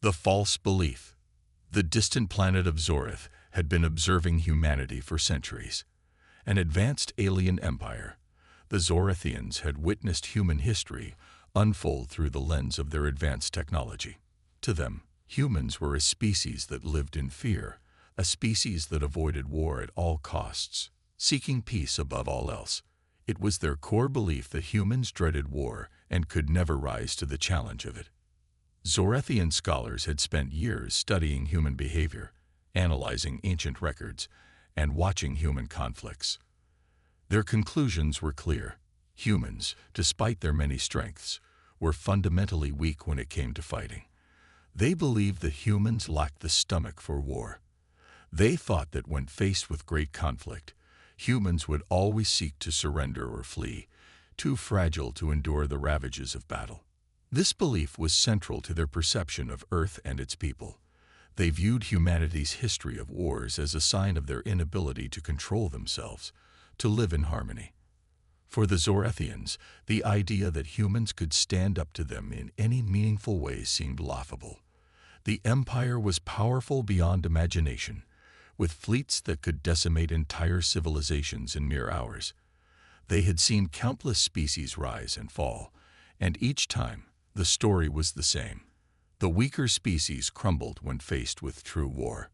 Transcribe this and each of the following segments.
The false belief. The distant planet of Zorith had been observing humanity for centuries. An advanced alien empire, the Zorithians had witnessed human history unfold through the lens of their advanced technology. To them, humans were a species that lived in fear, a species that avoided war at all costs, seeking peace above all else. It was their core belief that humans dreaded war and could never rise to the challenge of it. Zorithian scholars had spent years studying human behavior, analyzing ancient records, and watching human conflicts. Their conclusions were clear. Humans, despite their many strengths, were fundamentally weak when it came to fighting. They believed that humans lacked the stomach for war. They thought that when faced with great conflict, humans would always seek to surrender or flee, too fragile to endure the ravages of battle. This belief was central to their perception of Earth and its people. They viewed humanity's history of wars as a sign of their inability to control themselves, to live in harmony. For the Zorithians, the idea that humans could stand up to them in any meaningful way seemed laughable. The empire was powerful beyond imagination, with fleets that could decimate entire civilizations in mere hours. They had seen countless species rise and fall, and each time, the story was the same. The weaker species crumbled when faced with true war.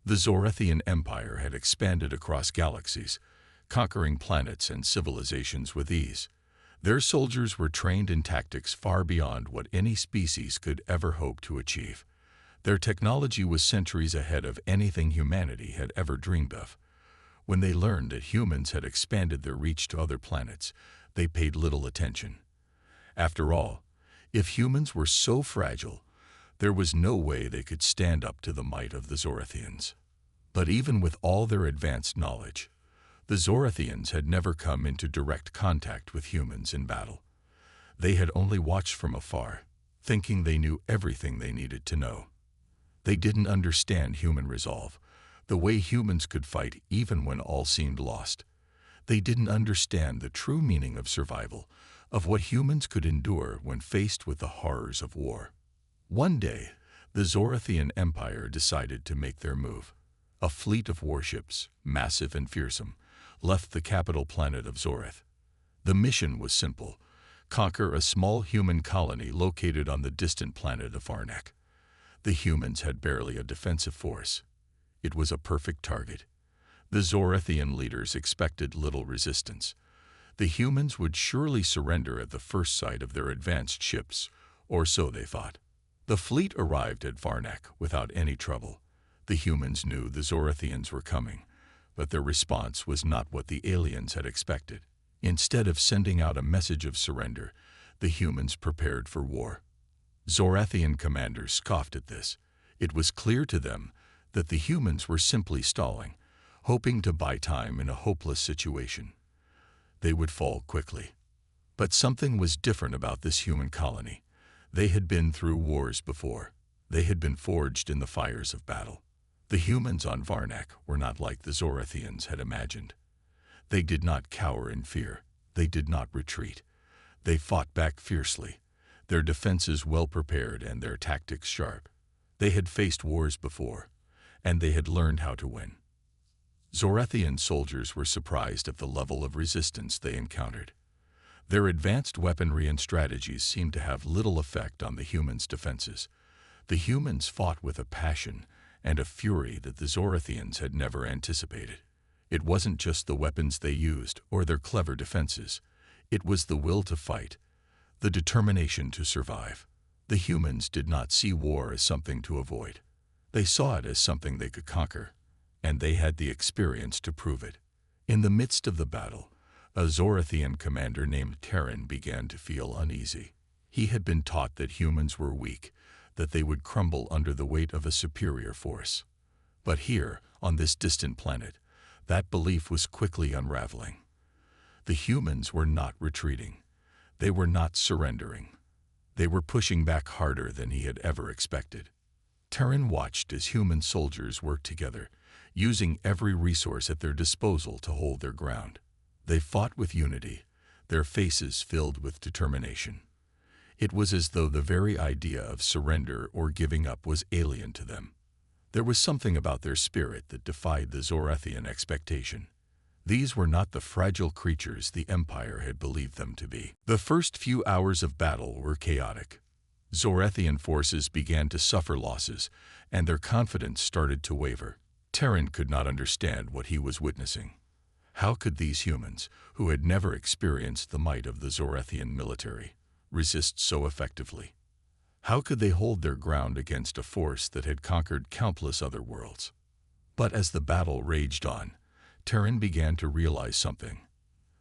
The Zorithian Empire had expanded across galaxies, conquering planets and civilizations with ease. Their soldiers were trained in tactics far beyond what any species could ever hope to achieve. Their technology was centuries ahead of anything humanity had ever dreamed of. When they learned that humans had expanded their reach to other planets, they paid little attention. After all, if humans were so fragile, there was no way they could stand up to the might of the Zorithians. But even with all their advanced knowledge, the Zorithians had never come into direct contact with humans in battle. They had only watched from afar, thinking they knew everything they needed to know. They didn't understand human resolve, the way humans could fight even when all seemed lost. They didn't understand the true meaning of survival, of what humans could endure when faced with the horrors of war. One day, the Zorithian Empire decided to make their move. A fleet of warships, massive and fearsome, left the capital planet of Zorith. The mission was simple: conquer a small human colony located on the distant planet of Varnak. The humans had barely a defensive force. It was a perfect target. The Zorithian leaders expected little resistance. The humans would surely surrender at the first sight of their advanced ships, or so they thought. The fleet arrived at Varnak without any trouble. The humans knew the Zorithians were coming, but their response was not what the aliens had expected. Instead of sending out a message of surrender, the humans prepared for war. Zorithian commanders scoffed at this. It was clear to them that the humans were simply stalling, hoping to buy time in a hopeless situation. They would fall quickly. But something was different about this human colony. They had been through wars before. They had been forged in the fires of battle. The humans on Varnak were not like the Zorithians had imagined. They did not cower in fear. They did not retreat. They fought back fiercely, their defenses well prepared and their tactics sharp. They had faced wars before, and they had learned how to win. Zorithian soldiers were surprised at the level of resistance they encountered. Their advanced weaponry and strategies seemed to have little effect on the humans' defenses. The humans fought with a passion and a fury that the Zorithians had never anticipated. It wasn't just the weapons they used or their clever defenses. It was the will to fight, the determination to survive. The humans did not see war as something to avoid. They saw it as something they could conquer, and they had the experience to prove it. In the midst of the battle, a Zorithian commander named Terran began to feel uneasy. He had been taught that humans were weak, that they would crumble under the weight of a superior force. But here, on this distant planet, that belief was quickly unraveling. The humans were not retreating. They were not surrendering. They were pushing back harder than he had ever expected. Terran watched as human soldiers worked together, using every resource at their disposal to hold their ground. They fought with unity, their faces filled with determination. It was as though the very idea of surrender or giving up was alien to them. There was something about their spirit that defied the Zorathian expectation. These were not the fragile creatures the Empire had believed them to be. The first few hours of battle were chaotic. Zorathian forces began to suffer losses, and their confidence started to waver. Terran could not understand what he was witnessing. How could these humans, who had never experienced the might of the Zorathian military, resist so effectively? How could they hold their ground against a force that had conquered countless other worlds? But as the battle raged on, Terran began to realize something.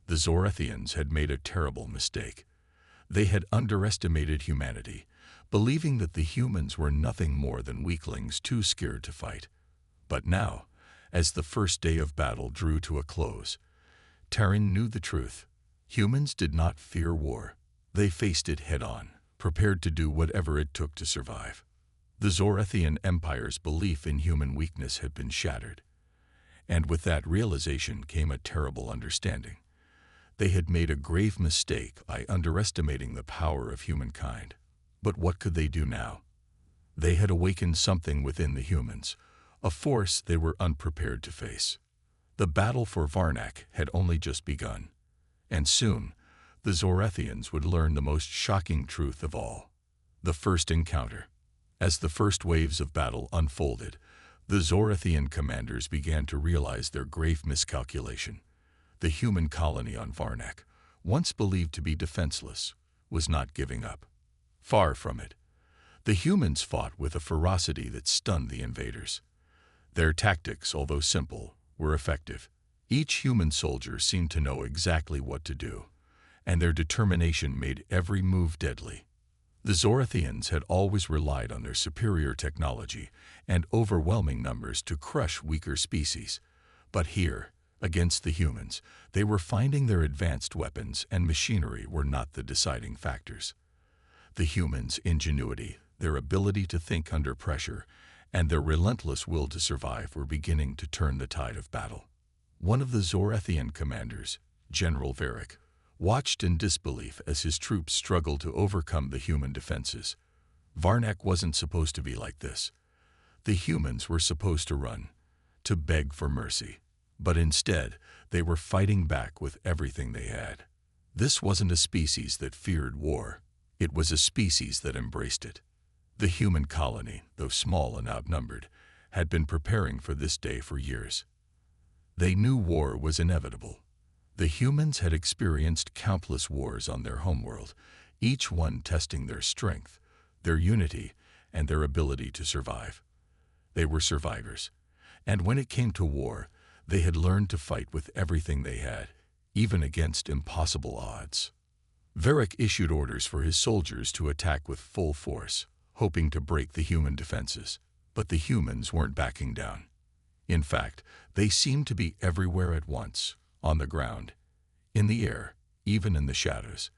The Zorathians had made a terrible mistake. They had underestimated humanity, believing that the humans were nothing more than weaklings too scared to fight. But now, as the first day of battle drew to a close, Terran knew the truth. Humans did not fear war. They faced it head-on, prepared to do whatever it took to survive. The Zorathian Empire's belief in human weakness had been shattered. And with that realization came a terrible understanding. They had made a grave mistake by underestimating the power of humankind. But what could they do now? They had awakened something within the humans, a force they were unprepared to face. The battle for Varnak had only just begun, and soon the Zorathians would learn the most shocking truth of all: the first encounter. As the first waves of battle unfolded, the Zorathian commanders began to realize their grave miscalculation. The human colony on Varnak, once believed to be defenseless, was not giving up. Far from it. The humans fought with a ferocity that stunned the invaders. Their tactics, although simple, were effective. Each human soldier seemed to know exactly what to do, and their determination made every move deadly. The Zorathians had always relied on their superior technology and overwhelming numbers to crush weaker species. But here, against the humans, they were finding their advanced weapons and machinery were not the deciding factors. The humans' ingenuity, their ability to think under pressure, and their relentless will to survive were beginning to turn the tide of battle. One of the Zorathian commanders, General Varric, watched in disbelief as his troops struggled to overcome the human defenses. Varnak wasn't supposed to be like this. The humans were supposed to run, to beg for mercy. But instead, they were fighting back with everything they had. This wasn't a species that feared war. It was a species that embraced it. The human colony, though small and outnumbered, had been preparing for this day for years. They knew war was inevitable. The humans had experienced countless wars on their homeworld, each one testing their strength, their unity, and their ability to survive. They were survivors, and when it came to war, they had learned to fight with everything they had, even against impossible odds. Varric issued orders for his soldiers to attack with full force, hoping to break the human defenses. But the humans weren't backing down. In fact, they seemed to be everywhere at once, on the ground, in the air, even in the shadows.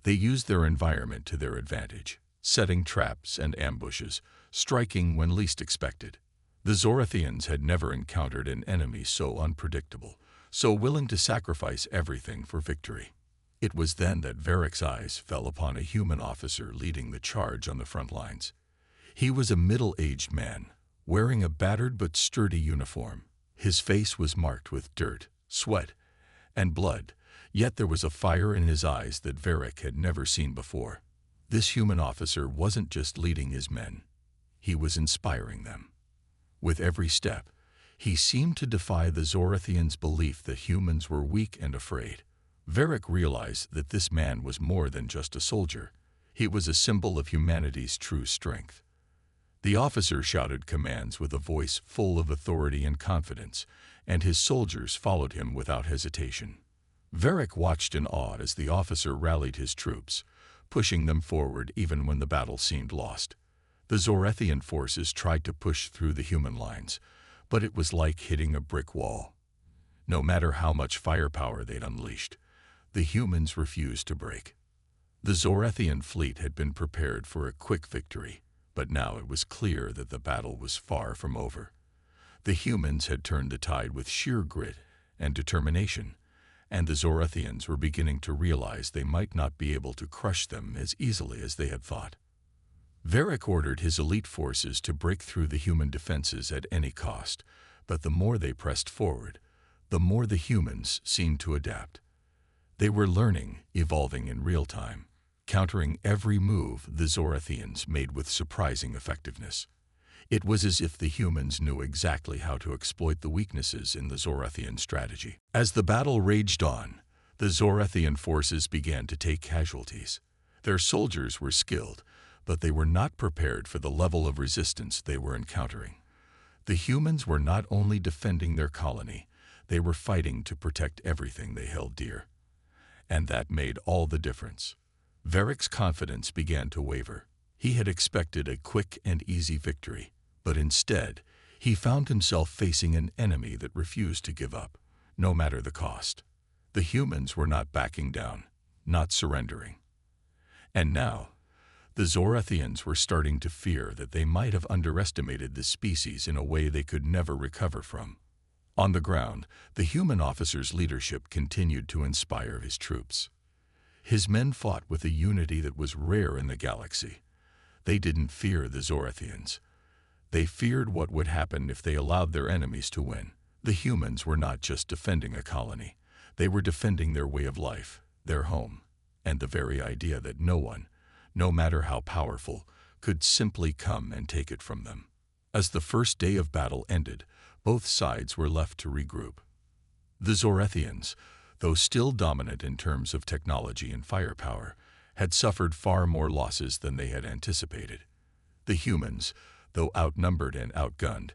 They used their environment to their advantage, setting traps and ambushes, striking when least expected. The Zorathians had never encountered an enemy so unpredictable, so willing to sacrifice everything for victory. It was then that Varric's eyes fell upon a human officer leading the charge on the front lines. He was a middle-aged man, wearing a battered but sturdy uniform. His face was marked with dirt, sweat, and blood, yet there was a fire in his eyes that Varric had never seen before. This human officer wasn't just leading his men. He was inspiring them. With every step, he seemed to defy the Zorathians' belief that humans were weak and afraid. Varric realized that this man was more than just a soldier. He was a symbol of humanity's true strength. The officer shouted commands with a voice full of authority and confidence, and his soldiers followed him without hesitation. Varric watched in awe as the officer rallied his troops, pushing them forward even when the battle seemed lost. The Zorathian forces tried to push through the human lines, but it was like hitting a brick wall. No matter how much firepower they'd unleashed, the humans refused to break. The Zorathian fleet had been prepared for a quick victory, but now it was clear that the battle was far from over. The humans had turned the tide with sheer grit and determination, and the Zorathians were beginning to realize they might not be able to crush them as easily as they had thought. Varric ordered his elite forces to break through the human defenses at any cost, but the more they pressed forward, the more the humans seemed to adapt. They were learning, evolving in real time, countering every move the Zorathians made with surprising effectiveness. It was as if the humans knew exactly how to exploit the weaknesses in the Zorathian strategy. As the battle raged on, the Zorathian forces began to take casualties. Their soldiers were skilled, but they were not prepared for the level of resistance they were encountering. The humans were not only defending their colony, they were fighting to protect everything they held dear. And that made all the difference. Varric's confidence began to waver. He had expected a quick and easy victory, but instead, he found himself facing an enemy that refused to give up, no matter the cost. The humans were not backing down, not surrendering. And now, the Zorathians were starting to fear that they might have underestimated this species in a way they could never recover from. On the ground, the human officer's leadership continued to inspire his troops. His men fought with a unity that was rare in the galaxy. They didn't fear the Zorathians. They feared what would happen if they allowed their enemies to win. The humans were not just defending a colony. They were defending their way of life, their home, and the very idea that no one, no matter how powerful, could simply come and take it from them. As the first day of battle ended, both sides were left to regroup. The Zorathians, though still dominant in terms of technology and firepower, had suffered far more losses than they had anticipated. The humans, though outnumbered and outgunned,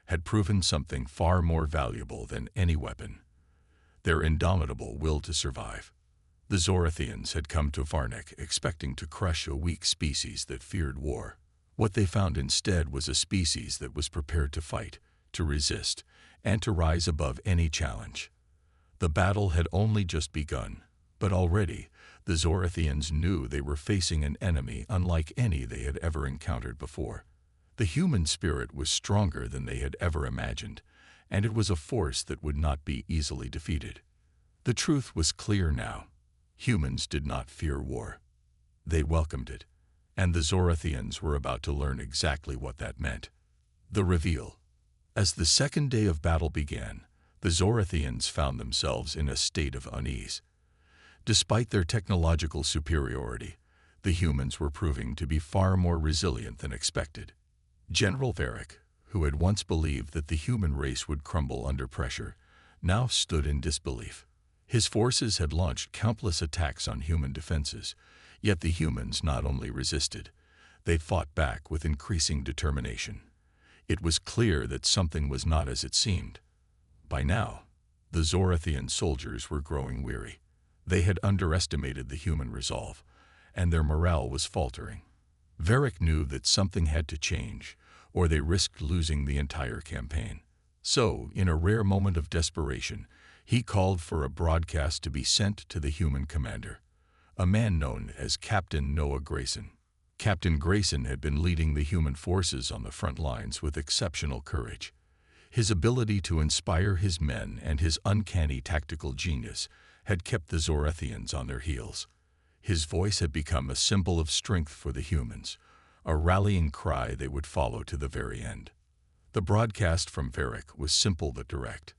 had proven something far more valuable than any weapon: their indomitable will to survive. The Zorathians had come to Varnic expecting to crush a weak species that feared war. What they found instead was a species that was prepared to fight, to resist, and to rise above any challenge. The battle had only just begun, but already the Zorathians knew they were facing an enemy unlike any they had ever encountered before. The human spirit was stronger than they had ever imagined, and it was a force that would not be easily defeated. The truth was clear now. Humans did not fear war. They welcomed it, and the Zorathians were about to learn exactly what that meant. The reveal. As the second day of battle began, the Zorathians found themselves in a state of unease. Despite their technological superiority, the humans were proving to be far more resilient than expected. General Varric, who had once believed that the human race would crumble under pressure, now stood in disbelief. His forces had launched countless attacks on human defenses, yet the humans not only resisted, they fought back with increasing determination. It was clear that something was not as it seemed. By now, the Zorathian soldiers were growing weary. They had underestimated the human resolve, and their morale was faltering. Varric knew that something had to change, or they risked losing the entire campaign. So, in a rare moment of desperation, he called for a broadcast to be sent to the human commander, a man known as Captain Noah Grayson. Captain Grayson had been leading the human forces on the front lines with exceptional courage. His ability to inspire his men and his uncanny tactical genius had kept the Zorathians on their heels. His voice had become a symbol of strength for the humans, a rallying cry they would follow to the very end. The broadcast from Varric was simple but direct.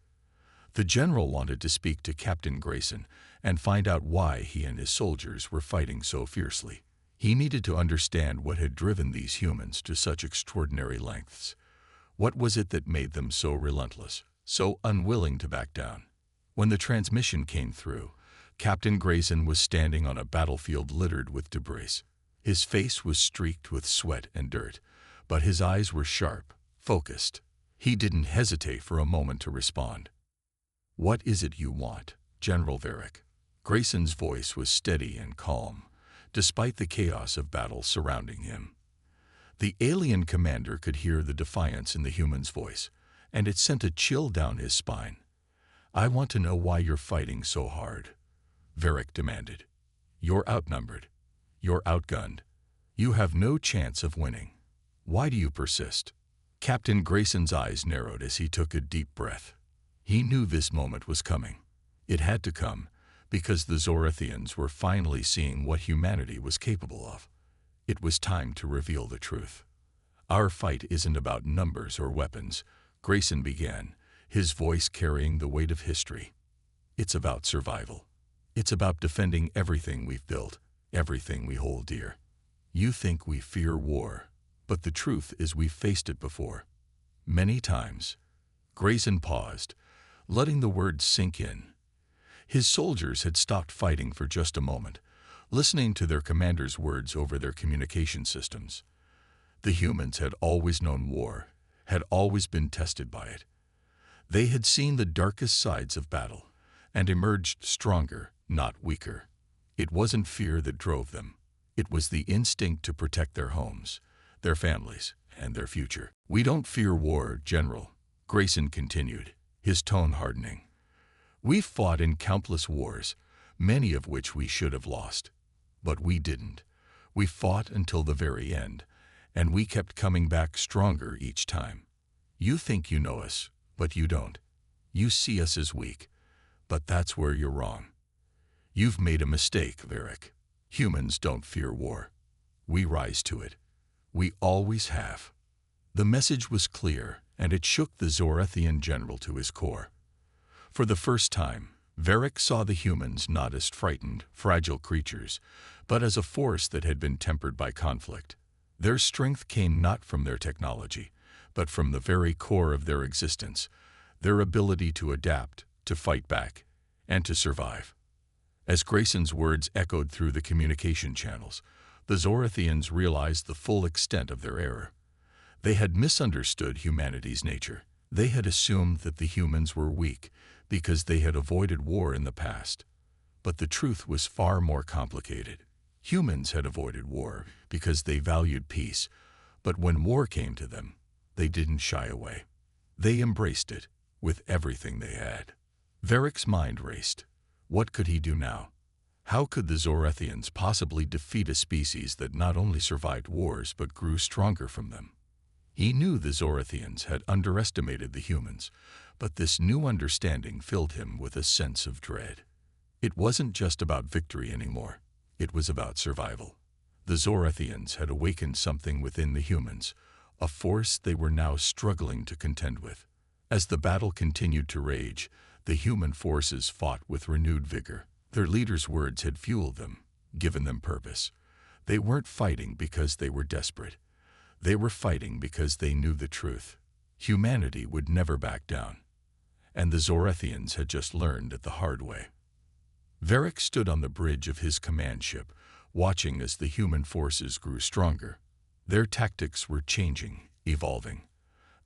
The general wanted to speak to Captain Grayson and find out why he and his soldiers were fighting so fiercely. He needed to understand what had driven these humans to such extraordinary lengths. What was it that made them so relentless, so unwilling to back down? When the transmission came through, Captain Grayson was standing on a battlefield littered with debris. His face was streaked with sweat and dirt, but his eyes were sharp, focused. He didn't hesitate for a moment to respond. "What is it you want, General Varric?" Grayson's voice was steady and calm, despite the chaos of battle surrounding him. The alien commander could hear the defiance in the human's voice, and it sent a chill down his spine. "I want to know why you're fighting so hard," Varric demanded. "You're outnumbered. You're outgunned. You have no chance of winning. Why do you persist?" Captain Grayson's eyes narrowed as he took a deep breath. He knew this moment was coming. It had to come, because the Zorathians were finally seeing what humanity was capable of. It was time to reveal the truth. "Our fight isn't about numbers or weapons," Grayson began, his voice carrying the weight of history. "It's about survival. It's about defending everything we've built, everything we hold dear. You think we fear war, but the truth is we've faced it before. Many times." Grayson paused, letting the words sink in. His soldiers had stopped fighting for just a moment, listening to their commander's words over their communication systems. The humans had always known war, had always been tested by it. They had seen the darkest sides of battle, and emerged stronger, not weaker. It wasn't fear that drove them. It was the instinct to protect their homes, their families, and their future. "We don't fear war, General," Grayson continued, his tone hardening. "We've fought in countless wars, many of which we should have lost. But we didn't. We fought until the very end, and we kept coming back stronger each time. You think you know us, but you don't. You see us as weak, but that's where you're wrong. You've made a mistake, Varric. Humans don't fear war. We rise to it. We always have." The message was clear, and it shook the Zorathian general to his core. For the first time, Varric saw the humans not as frightened, fragile creatures, but as a force that had been tempered by conflict. Their strength came not from their technology, but from the very core of their existence, their ability to adapt, to fight back, and to survive. As Grayson's words echoed through the communication channels, the Zorathians realized the full extent of their error. They had misunderstood humanity's nature. They had assumed that the humans were weak because they had avoided war in the past. But the truth was far more complicated. Humans had avoided war because they valued peace, but when war came to them, they didn't shy away. They embraced it with everything they had. Varric's mind raced. What could he do now? How could the Zorathians possibly defeat a species that not only survived wars but grew stronger from them? He knew the Zorathians had underestimated the humans, but this new understanding filled him with a sense of dread. It wasn't just about victory anymore. It was about survival. The Zorathians had awakened something within the humans, a force they were now struggling to contend with. As the battle continued to rage, the human forces fought with renewed vigor. Their leaders' words had fueled them, given them purpose. They weren't fighting because they were desperate. They were fighting because they knew the truth. Humanity would never back down. And the Zorathians had just learned it the hard way. Varric stood on the bridge of his command ship, watching as the human forces grew stronger. Their tactics were changing, evolving,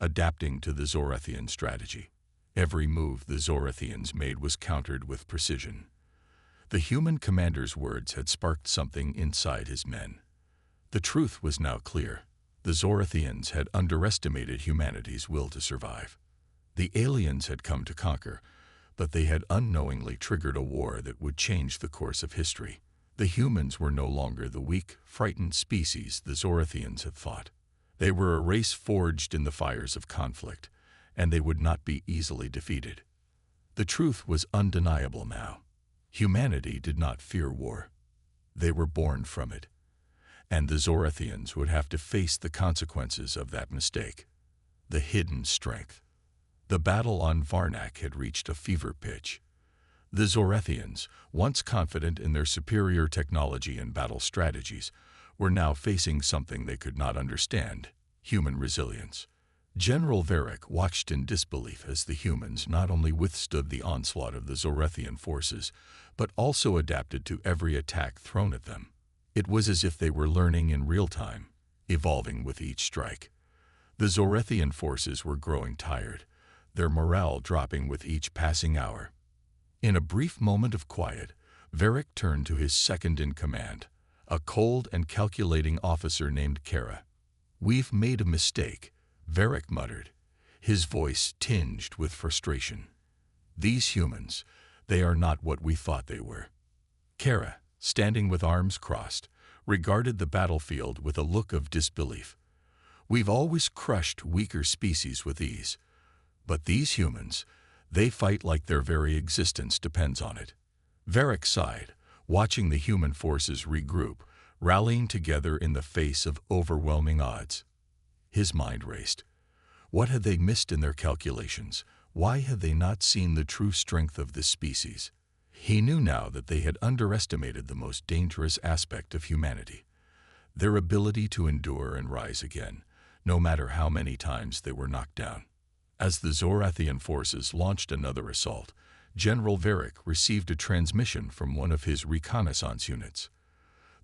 adapting to the Zorathian strategy. Every move the Zorathians made was countered with precision. The human commander's words had sparked something inside his men. The truth was now clear. The Zorathians had underestimated humanity's will to survive. The aliens had come to conquer, but they had unknowingly triggered a war that would change the course of history. The humans were no longer the weak, frightened species the Zorathians had fought. They were a race forged in the fires of conflict, and they would not be easily defeated. The truth was undeniable now. Humanity did not fear war. They were born from it. And the Zorathians would have to face the consequences of that mistake. The hidden strength. The battle on Varnak had reached a fever pitch. The Zorathians, once confident in their superior technology and battle strategies, were now facing something they could not understand: human resilience. General Varric watched in disbelief as the humans not only withstood the onslaught of the Zorathian forces, but also adapted to every attack thrown at them. It was as if they were learning in real time, evolving with each strike. The Zorathian forces were growing tired, their morale dropping with each passing hour. In a brief moment of quiet, Varric turned to his second-in-command, a cold and calculating officer named Kara. "We've made a mistake," Varric muttered, his voice tinged with frustration. "These humans, they are not what we thought they were." Kara, standing with arms crossed, regarded the battlefield with a look of disbelief. "We've always crushed weaker species with ease. But these humans, They fight like their very existence depends on it. Varric sighed, watching the human forces regroup, rallying together in the face of overwhelming odds. His mind raced. What had they missed in their calculations? Why had they not seen the true strength of this species? He knew now that they had underestimated the most dangerous aspect of humanity, their ability to endure and rise again, no matter how many times they were knocked down. As the Zorathian forces launched another assault, General Varric received a transmission from one of his reconnaissance units.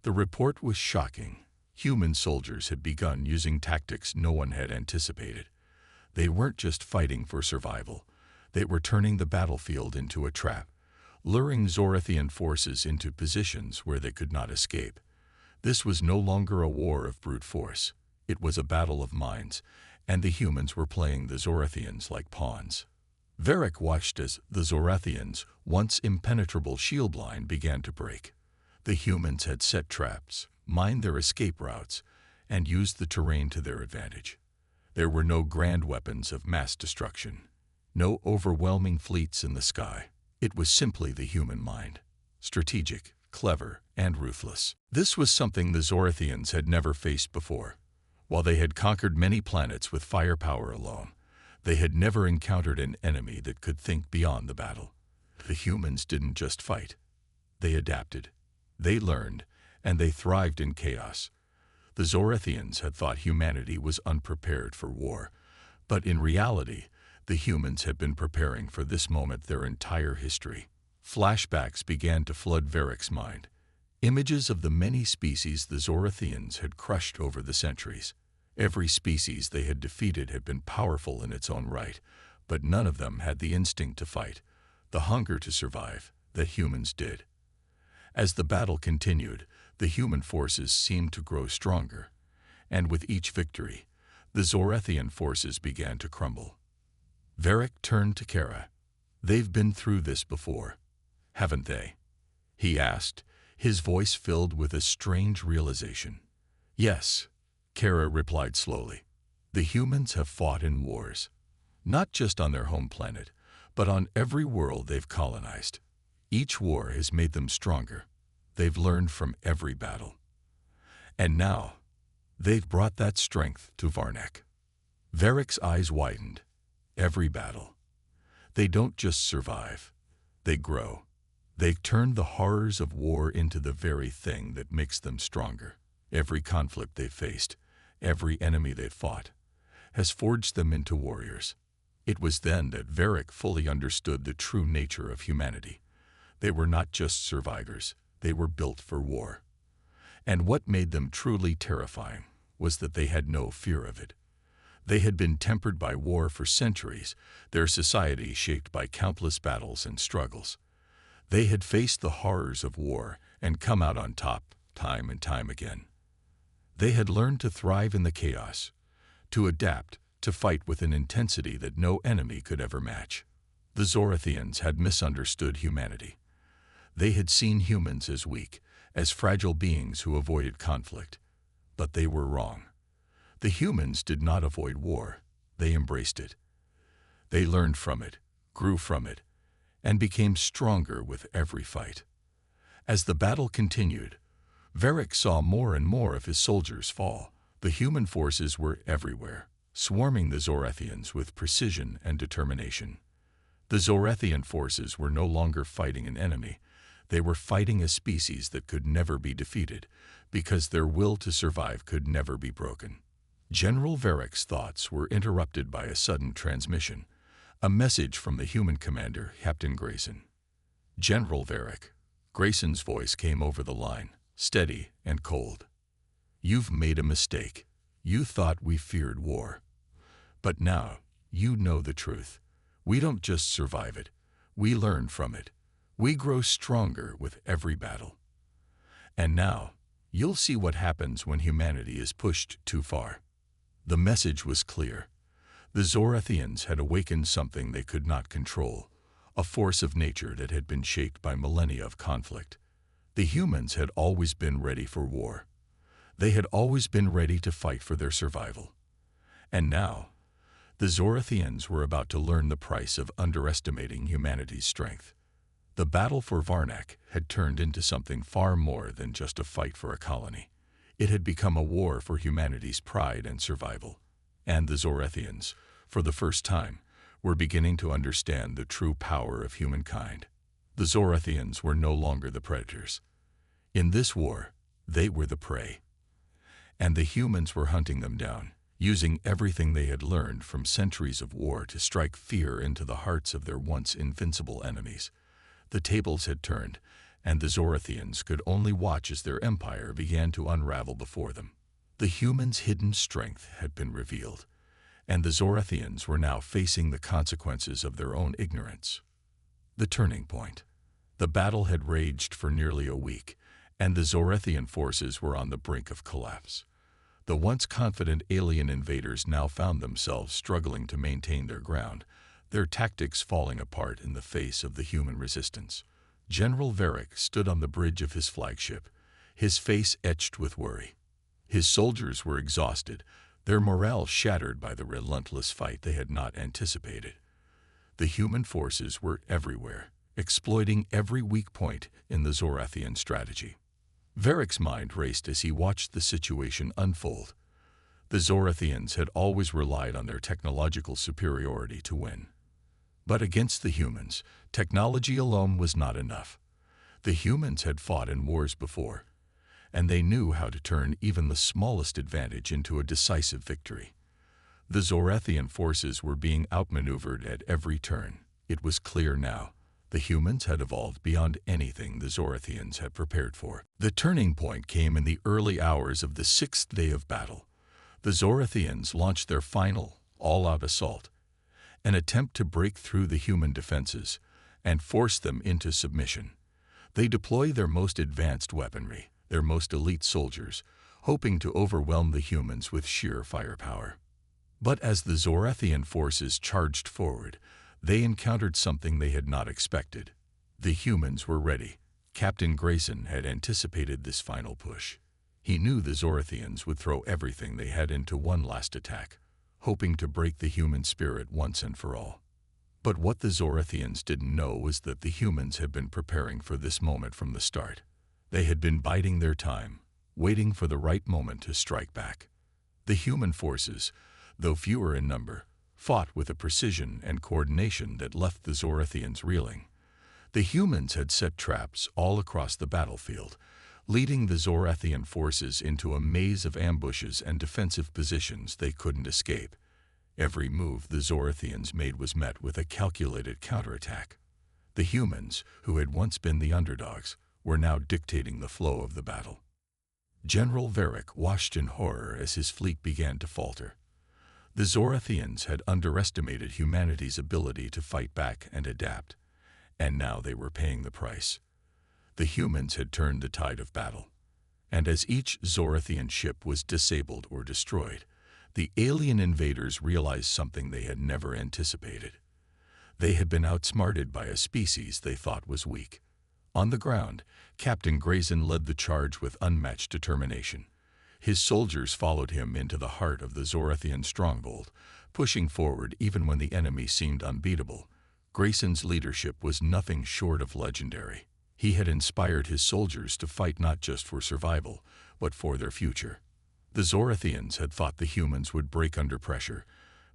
The report was shocking. Human soldiers had begun using tactics no one had anticipated. They weren't just fighting for survival. They were turning the battlefield into a trap, luring Zorathian forces into positions where they could not escape. This was no longer a war of brute force. It was a battle of minds, and the humans were playing the Zorathians like pawns. Varric watched as the Zorathians' once impenetrable shield line began to break. The humans had set traps, mined their escape routes, and used the terrain to their advantage. There were no grand weapons of mass destruction, no overwhelming fleets in the sky. It was simply the human mind, strategic, clever, and ruthless. This was something the Zorathians had never faced before. While they had conquered many planets with firepower alone, they had never encountered an enemy that could think beyond the battle. The humans didn't just fight. They adapted. They learned, and they thrived in chaos. The Zorathians had thought humanity was unprepared for war, but in reality, the humans had been preparing for this moment their entire history. Flashbacks began to flood Varric's mind. Images of the many species the Zorathians had crushed over the centuries. Every species they had defeated had been powerful in its own right, but none of them had the instinct to fight, the hunger to survive, that humans did. As the battle continued, the human forces seemed to grow stronger, and with each victory, the Zorathian forces began to crumble. Varric turned to Kara. "They've been through this before, haven't they?" he asked, his voice filled with a strange realization. "Yes," Kara replied slowly. "The humans have fought in wars, not just on their home planet, but on every world they've colonized. Each war has made them stronger. They've learned from every battle. And now, they've brought that strength to Varnac." Varric's eyes widened. Every battle. They don't just survive. They grow. They turn the horrors of war into the very thing that makes them stronger. Every conflict they've faced, every enemy they've fought, has forged them into warriors. It was then that Varric fully understood the true nature of humanity. They were not just survivors. They were built for war. And what made them truly terrifying was that they had no fear of it. They had been tempered by war for centuries, their society shaped by countless battles and struggles. They had faced the horrors of war and come out on top time and time again. They had learned to thrive in the chaos, to adapt, to fight with an intensity that no enemy could ever match. The Zorathians had misunderstood humanity. They had seen humans as weak, as fragile beings who avoided conflict. But they were wrong. The humans did not avoid war. They embraced it. They learned from it, grew from it, and became stronger with every fight. As the battle continued, Varric saw more and more of his soldiers fall. The human forces were everywhere, swarming the Zorathians with precision and determination. The Zorathian forces were no longer fighting an enemy. They were fighting a species that could never be defeated, because their will to survive could never be broken. General Varric's thoughts were interrupted by a sudden transmission, a message from the human commander, Captain Grayson. "General Varric," Grayson's voice came over the line, steady and cold. "You've made a mistake. You thought we feared war. But now, you know the truth. We don't just survive it. We learn from it. We grow stronger with every battle. And now, you'll see what happens when humanity is pushed too far." The message was clear. The Zorathians had awakened something they could not control, a force of nature that had been shaped by millennia of conflict. The humans had always been ready for war. They had always been ready to fight for their survival. And now, The Zorathians were about to learn the price of underestimating humanity's strength. The battle for Varnak had turned into something far more than just a fight for a colony. It had become a war for humanity's pride and survival. And the Zorathians, for the first time, were beginning to understand the true power of humankind. The Zorathians were no longer the predators. In this war, they were the prey. And the humans were hunting them down, using everything they had learned from centuries of war to strike fear into the hearts of their once invincible enemies. The tables had turned, and the Zorathians could only watch as their empire began to unravel before them. The humans' hidden strength had been revealed, and the Zorathians were now facing the consequences of their own ignorance. The turning point. The battle had raged for nearly a week, and the Zorathian forces were on the brink of collapse. The once confident alien invaders now found themselves struggling to maintain their ground, their tactics falling apart in the face of the human resistance. General Varric stood on the bridge of his flagship, his face etched with worry. His soldiers were exhausted, their morale shattered by the relentless fight they had not anticipated. The human forces were everywhere, exploiting every weak point in the Zorathian strategy. Varric's mind raced as he watched the situation unfold. The Zorathians had always relied on their technological superiority to win. But against the humans, technology alone was not enough. The humans had fought in wars before, and they knew how to turn even the smallest advantage into a decisive victory. The Zorathian forces were being outmaneuvered at every turn. It was clear now. The humans had evolved beyond anything the Zorathians had prepared for. The turning point came in the early hours of the sixth day of battle. The Zorathians launched their final, all-out assault, an attempt to break through the human defenses and force them into submission. They deployed their most advanced weaponry, their most elite soldiers, hoping to overwhelm the humans with sheer firepower. But as the Zorathian forces charged forward, they encountered something they had not expected. The humans were ready. Captain Grayson had anticipated this final push. He knew the Zorathians would throw everything they had into one last attack, hoping to break the human spirit once and for all. But what the Zorathians didn't know was that the humans had been preparing for this moment from the start. They had been biding their time, waiting for the right moment to strike back. The human forces, though fewer in number, fought with a precision and coordination that left the Zorathians reeling. The humans had set traps all across the battlefield, leading the Zorathian forces into a maze of ambushes and defensive positions they couldn't escape. Every move the Zorathians made was met with a calculated counterattack. The humans, who had once been the underdogs, were now dictating the flow of the battle. General Varric watched in horror as his fleet began to falter. The Zorathians had underestimated humanity's ability to fight back and adapt, and now they were paying the price. The humans had turned the tide of battle, and as each Zorathian ship was disabled or destroyed, the alien invaders realized something they had never anticipated. They had been outsmarted by a species they thought was weak. On the ground, Captain Grayson led the charge with unmatched determination. His soldiers followed him into the heart of the Zorathian stronghold, pushing forward even when the enemy seemed unbeatable. Grayson's leadership was nothing short of legendary. He had inspired his soldiers to fight not just for survival, but for their future. The Zorathians had thought the humans would break under pressure,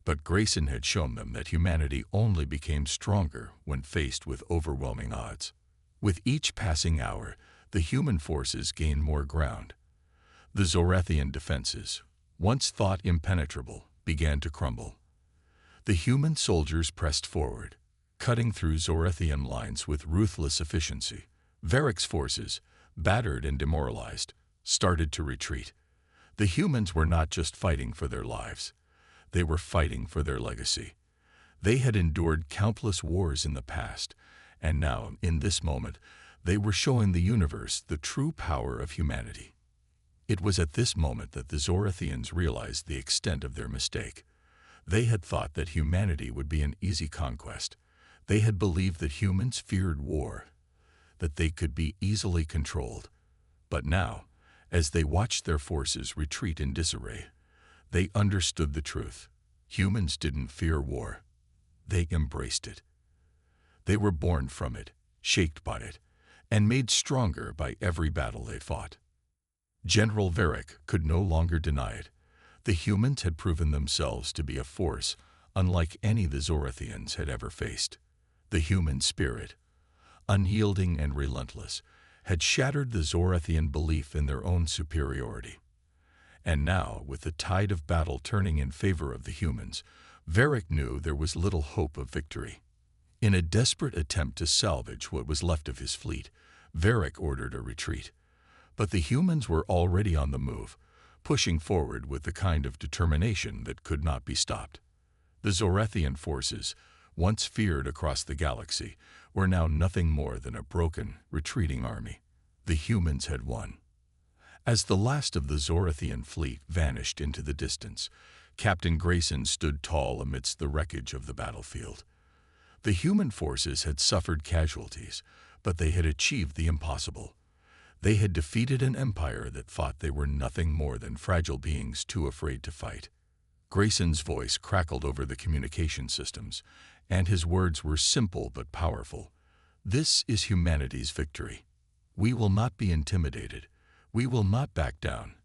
but Grayson had shown them that humanity only became stronger when faced with overwhelming odds. With each passing hour, the human forces gained more ground. The Zorathian defenses, once thought impenetrable, began to crumble. The human soldiers pressed forward, cutting through Zorathian lines with ruthless efficiency. Varric's forces, battered and demoralized, started to retreat. The humans were not just fighting for their lives. They were fighting for their legacy. They had endured countless wars in the past, and now, in this moment, they were showing the universe the true power of humanity. It was at this moment that the Zorathians realized the extent of their mistake. They had thought that humanity would be an easy conquest. They had believed that humans feared war, that they could be easily controlled. But now, as they watched their forces retreat in disarray, they understood the truth. Humans didn't fear war. They embraced it. They were born from it, shaped by it, and made stronger by every battle they fought. General Varric could no longer deny it. The humans had proven themselves to be a force unlike any the Zorathians had ever faced. The human spirit, unyielding and relentless, had shattered the Zorathian belief in their own superiority. And now, with the tide of battle turning in favor of the humans, Varric knew there was little hope of victory. In a desperate attempt to salvage what was left of his fleet, Varric ordered a retreat. But the humans were already on the move, pushing forward with the kind of determination that could not be stopped. The Zorathian forces, once feared across the galaxy, were now nothing more than a broken, retreating army. The humans had won. As the last of the Zorathian fleet vanished into the distance, Captain Grayson stood tall amidst the wreckage of the battlefield. The human forces had suffered casualties, but they had achieved the impossible. They had defeated an empire that thought they were nothing more than fragile beings too afraid to fight. Grayson's voice crackled over the communication systems, and his words were simple but powerful. This is humanity's victory. We will not be intimidated. We will not back down.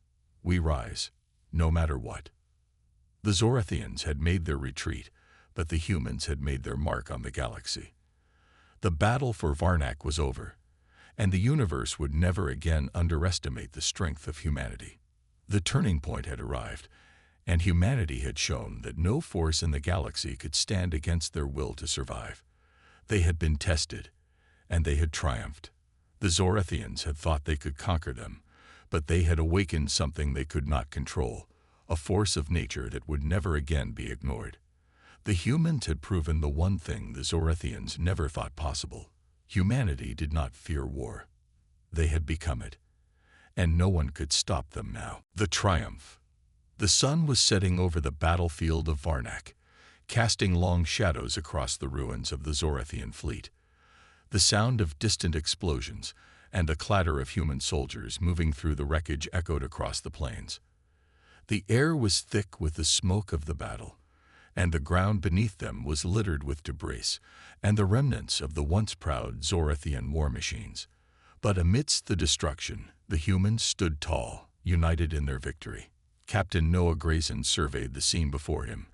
We rise, no matter what. The Zorathians had made their retreat, but the humans had made their mark on the galaxy. The battle for Varnak was over, and the universe would never again underestimate the strength of humanity. The turning point had arrived, and humanity had shown that no force in the galaxy could stand against their will to survive. They had been tested, and they had triumphed. The Zorathians had thought they could conquer them, but they had awakened something they could not control, a force of nature that would never again be ignored. The humans had proven the one thing the Zorathians never thought possible. Humanity did not fear war. They had become it, and no one could stop them now. The triumph. The sun was setting over the battlefield of Varnak, casting long shadows across the ruins of the Zorathian fleet. The sound of distant explosions and the clatter of human soldiers moving through the wreckage echoed across the plains. The air was thick with the smoke of the battle, and the ground beneath them was littered with debris and the remnants of the once proud Zorathian war machines. But amidst the destruction, the humans stood tall, united in their victory. Captain Noah Grayson surveyed the scene before him,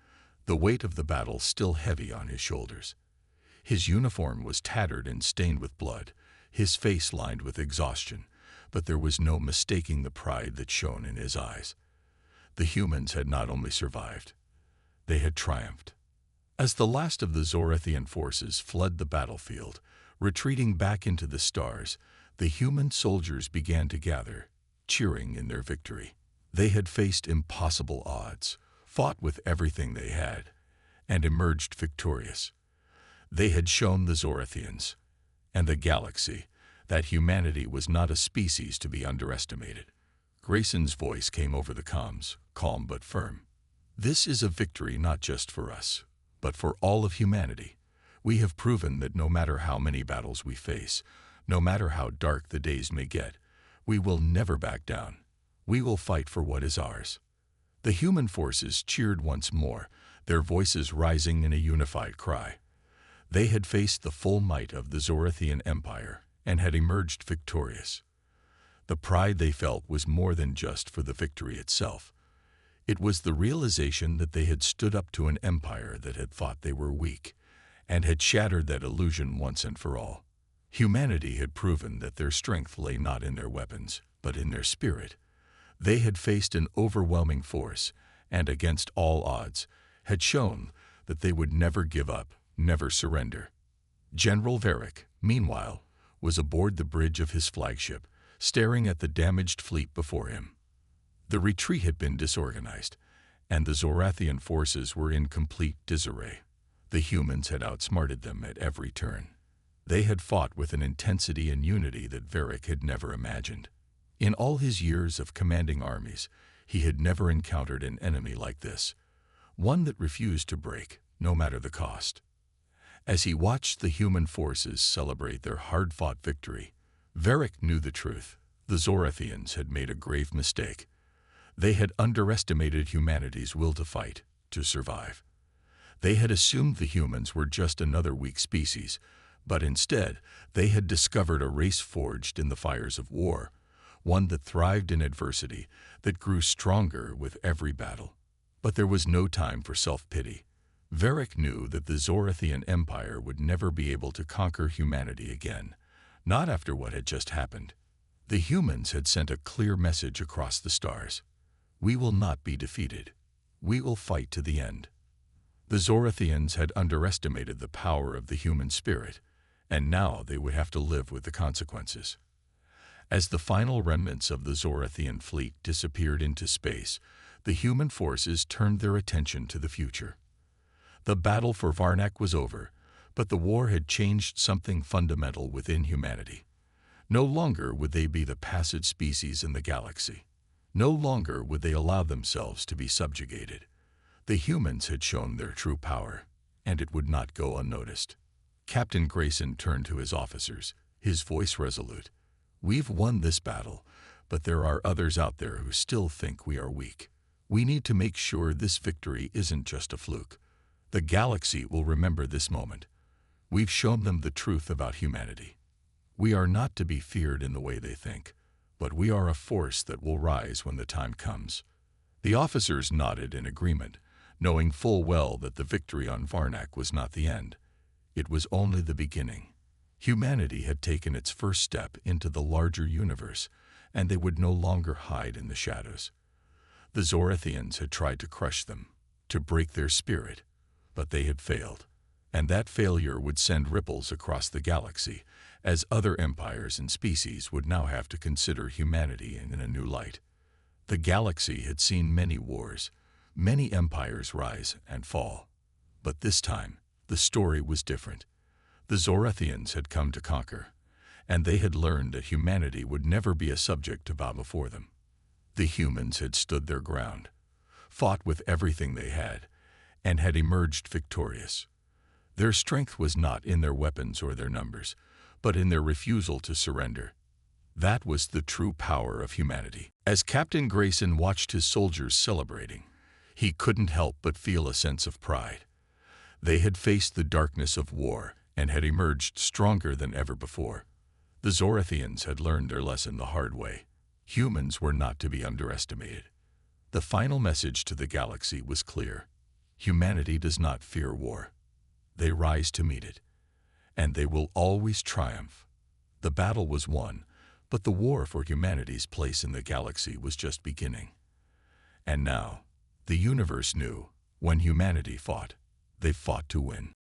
the weight of the battle still heavy on his shoulders. His uniform was tattered and stained with blood, his face lined with exhaustion, but there was no mistaking the pride that shone in his eyes. The humans had not only survived, they had triumphed. As the last of the Zorathian forces fled the battlefield, retreating back into the stars, the human soldiers began to gather, cheering in their victory. They had faced impossible odds, fought with everything they had, and emerged victorious. They had shown the Zorathians and the galaxy that humanity was not a species to be underestimated. Grayson's voice came over the comms, calm but firm. This is a victory not just for us, but for all of humanity. We have proven that no matter how many battles we face, no matter how dark the days may get, we will never back down. We will fight for what is ours. The human forces cheered once more, their voices rising in a unified cry. They had faced the full might of the Zorathian Empire and had emerged victorious. The pride they felt was more than just for the victory itself. It was the realization that they had stood up to an empire that had thought they were weak, and had shattered that illusion once and for all. Humanity had proven that their strength lay not in their weapons, but in their spirit. They had faced an overwhelming force, and against all odds, had shown that they would never give up, never surrender. General Varric, meanwhile, was aboard the bridge of his flagship, staring at the damaged fleet before him. The retreat had been disorganized, and the Zorathian forces were in complete disarray. The humans had outsmarted them at every turn. They had fought with an intensity and unity that Varric had never imagined. In all his years of commanding armies, he had never encountered an enemy like this, one that refused to break, no matter the cost. As he watched the human forces celebrate their hard-fought victory, Varric knew the truth. The Zorathians had made a grave mistake. They had underestimated humanity's will to fight, to survive. They had assumed the humans were just another weak species, but instead they had discovered a race forged in the fires of war, one that thrived in adversity, that grew stronger with every battle. But there was no time for self-pity. Varric knew that the Zorathian Empire would never be able to conquer humanity again, not after what had just happened. The humans had sent a clear message across the stars. We will not be defeated. We will fight to the end. The Zorathians had underestimated the power of the human spirit, and now they would have to live with the consequences. As the final remnants of the Zorathian fleet disappeared into space, the human forces turned their attention to the future. The battle for Varnak was over, but the war had changed something fundamental within humanity. No longer would they be the passive species in the galaxy. No longer would they allow themselves to be subjugated. The humans had shown their true power, and it would not go unnoticed. Captain Grayson turned to his officers, his voice resolute. We've won this battle, but there are others out there who still think we are weak. We need to make sure this victory isn't just a fluke. The galaxy will remember this moment. We've shown them the truth about humanity. We are not to be feared in the way they think, but we are a force that will rise when the time comes. The officers nodded in agreement, knowing full well that the victory on Varnak was not the end. It was only the beginning. Humanity had taken its first step into the larger universe, and they would no longer hide in the shadows. The Zorathians had tried to crush them, to break their spirit, but they had failed, and that failure would send ripples across the galaxy, as other empires and species would now have to consider humanity in a new light. The galaxy had seen many wars, many empires rise and fall. But this time, the story was different. The Zorathians had come to conquer, and they had learned that humanity would never be a subject to bow before them. The humans had stood their ground, fought with everything they had, and had emerged victorious. Their strength was not in their weapons or their numbers, but in their refusal to surrender. That was the true power of humanity. As Captain Grayson watched his soldiers celebrating, he couldn't help but feel a sense of pride. They had faced the darkness of war and had emerged stronger than ever before. The Zorathians had learned their lesson the hard way. Humans were not to be underestimated. The final message to the galaxy was clear. Humanity does not fear war. They rise to meet it, and they will always triumph. The battle was won, but the war for humanity's place in the galaxy was just beginning. And now, the universe knew, when humanity fought, they fought to win.